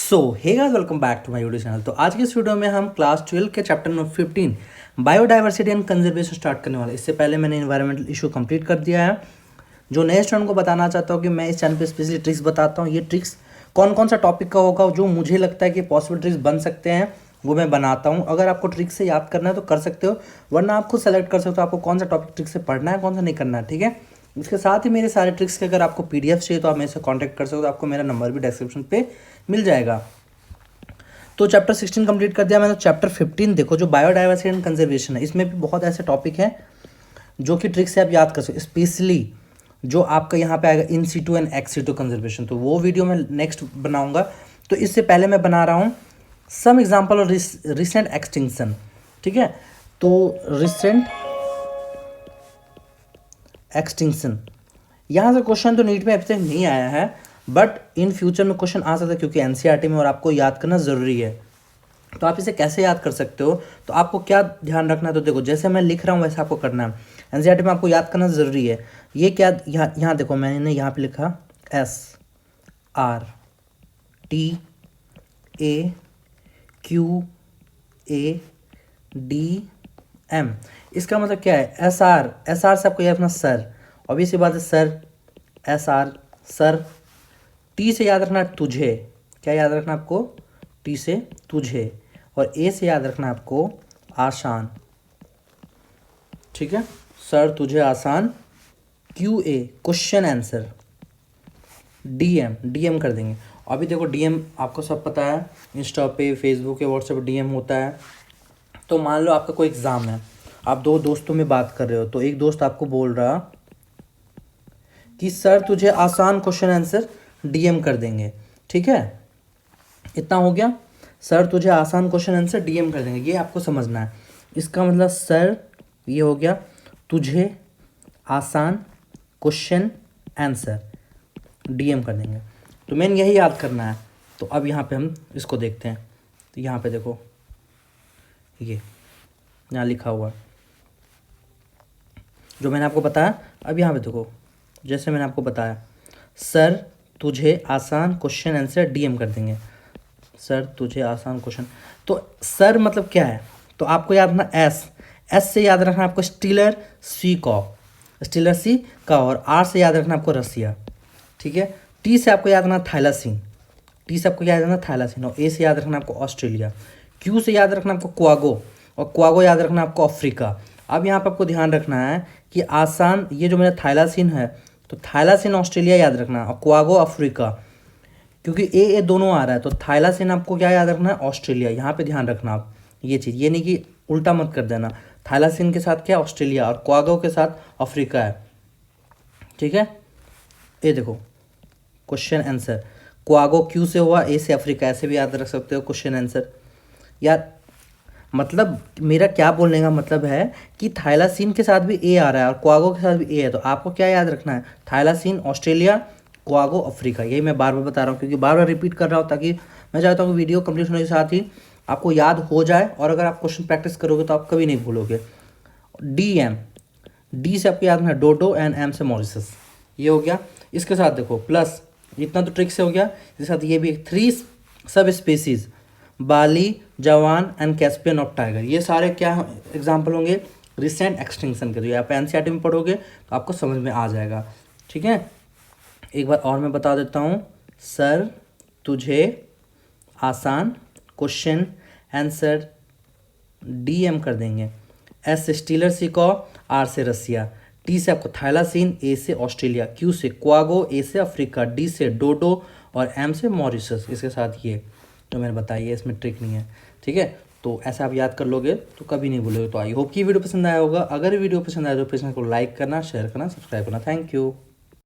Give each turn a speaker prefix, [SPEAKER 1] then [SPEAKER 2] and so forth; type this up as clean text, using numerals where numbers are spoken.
[SPEAKER 1] So hey guys, welcome back to my YouTube channel. तो आज की इस वीडियो में हम क्लास 12 के chapter number 15 biodiversity and conservation start करने वाले। इससे पहले मैंने इन्वायरमेंटल इशू कंप्लीट कर दिया है। जो नए स्टूडेंट को बताना चाहता हूँ कि मैं इस चैनल पे स्पेशली ट्रिक्स बताता हूँ। ये ट्रिक्स कौन कौन सा टॉपिक का होगा जो मुझे लगता है कि पॉसिबल ट्रिक्स बन सकते हैं वो मैं बनाता हूँ। अगर आपको ट्रिक से याद करना है तो कर सकते हो, वरना आप खुद सेलेक्ट कर सकते हो आपको कौन सा टॉपिक ट्रिक से पढ़ना है, कौन सा नहीं करना है। ठीक है, इसके साथ ही मेरे सारे ट्रिक्स के अगर आपको पीडीएफ चाहिए तो आप मेरे से कांटेक्ट कर सकते हो। आपको मेरा नंबर भी डिस्क्रिप्शन पे मिल जाएगा। तो चैप्टर 16 कंप्लीट कर दिया मैंने। तो चैप्टर 15 देखो, जो बायोडाइवर्सिटी एंड कंजर्वेशन है, इसमें भी बहुत ऐसे टॉपिक हैं जो कि ट्रिक से आप याद कर सकते हो। स्पेशली जो आपका यहाँ पे आएगा in situ and ex situ conservation, तो वो वीडियो मैं नेक्स्ट बनाऊंगा। तो इससे पहले मैं बना रहा हूँ some example of recent extinction. ठीक है, तो रिसेंट एक्सटिंक्शन, यहाँ से क्वेश्चन तो नीट में अब तक नहीं आया है, बट इन फ्यूचर में क्वेश्चन आ सकता है क्योंकि एनसीईआरटी में और आपको याद करना ज़रूरी है। तो आप इसे कैसे याद कर सकते हो, तो आपको क्या ध्यान रखना है, तो देखो जैसे मैं लिख रहा हूँ वैसे आपको करना है। एनसीईआरटी में आपको याद करना ज़रूरी है। ये क्या, यहाँ देखो मैंने यहाँ पे लिखा SRTAQADM। इसका मतलब क्या है, SR से आपको याद रखना सर, ऑब्वियस सी बात है सर, SR सर। टी से याद रखना तुझे, क्या याद रखना आपको, टी से तुझे। और ए से याद रखना आपको आसान। ठीक है, सर तुझे आसान। QA question answer. DM कर देंगे। अभी देखो DM आपको सब पता है, इंस्टा पे, फेसबुक पे, व्हाट्सएप पे DM होता है। तो मान लो आपका कोई एग्ज़ाम है, आप दो दोस्तों में बात कर रहे हो, तो एक दोस्त आपको बोल रहा कि सर तुझे आसान क्वेश्चन आंसर DM कर देंगे। ठीक है, इतना हो गया, सर तुझे आसान क्वेश्चन आंसर DM कर देंगे, ये आपको समझना है। इसका मतलब सर ये हो गया, तुझे आसान क्वेश्चन आंसर DM कर देंगे। तो मेन यही याद करना है। तो अब यहाँ पे हम इसको देखते हैं। तो यहाँ पे देखो, ये यहाँ लिखा हुआ जो मैंने आपको बताया। अब यहाँ पे देखो, जैसे मैंने आपको बताया, सर तुझे आसान क्वेश्चन आंसर DM कर देंगे। सर तुझे आसान क्वेश्चन, तो सर मतलब क्या है, तो आपको याद रखना एस से याद रखना आपको स्टीलर सी का, और आर से याद रखना आपको रसिया। ठीक है, टी से आपको याद रखना थाइलासीन, और ए से याद रखना आपको ऑस्ट्रेलिया। क्यू से याद रखना आपको क्वागो, और क्वागो याद रखना आपको अफ्रीका। अब यहाँ पर आपको ध्यान रखना है कि आसान, ये जो मेरा थाइलासीन है, तो थाइलासीन ऑस्ट्रेलिया याद रखना, और क्वागो अफ्रीका, क्योंकि ए दोनों आ रहा है। तो थाइलासीन आपको क्या याद रखना है, ऑस्ट्रेलिया। यहाँ पे ध्यान रखना आप ये चीज़, ये नहीं कि उल्टा मत कर देना। थाइलासीन के साथ क्या ऑस्ट्रेलिया, और क्वागो के साथ अफ्रीका है। ठीक है, ये देखो क्वेश्चन आंसर, क्वागो क्यू से हुआ, ए से अफ्रीका, ऐसे भी याद रख सकते हो क्वेश्चन आंसर। यार मतलब मेरा क्या बोलने का मतलब है कि थाइलासीन के साथ भी ए आ रहा है और क्वागो के साथ भी ए है, तो आपको क्या याद रखना है, थाइलासीन ऑस्ट्रेलिया, क्वागो अफ्रीका। यही मैं बार बार बता रहा हूँ क्योंकि बार बार रिपीट कर रहा हूँ, ताकि मैं चाहता हूँ कि वीडियो कंप्लीट होने के साथ ही आपको याद हो जाए, और अगर आप क्वेश्चन प्रैक्टिस करोगे तो आप कभी नहीं भूलोगे। डी से आपको याद रखना डोडो, एंड M से मॉरिशस। ये हो गया। इसके साथ देखो प्लस, इतना तो ट्रिक से हो गया, इसके साथ ये भी 3 सब स्पेसीज, बाली, जवान एंड कैस्पियन ऑफ टाइगर। ये सारे क्या एग्जाम्पल होंगे, रिसेंट एक्सटिंक्शन के। आप एनसीईआरटी में पढ़ोगे तो आपको समझ में आ जाएगा। ठीक है, एक बार और मैं बता देता हूँ, सर तुझे आसान क्वेश्चन आंसर DM कर देंगे। एस से स्टीलर सी को, आर से रसिया, टी से आपको थाइलासीन, ए से ऑस्ट्रेलिया, क्यू से क्वागो, ए से अफ्रीका, डी से डोडो, और M से मॉरिशस। इसके साथ ये जो मैंने बताया, ये इसमें ट्रिक नहीं है। ठीक है, तो ऐसा आप याद कर लोगे तो कभी नहीं भूलोगे। तो आई होप कि वीडियो पसंद आया होगा। अगर वीडियो पसंद आया तो प्लीज़ को लाइक करना, शेयर करना, सब्सक्राइब करना। Thank you.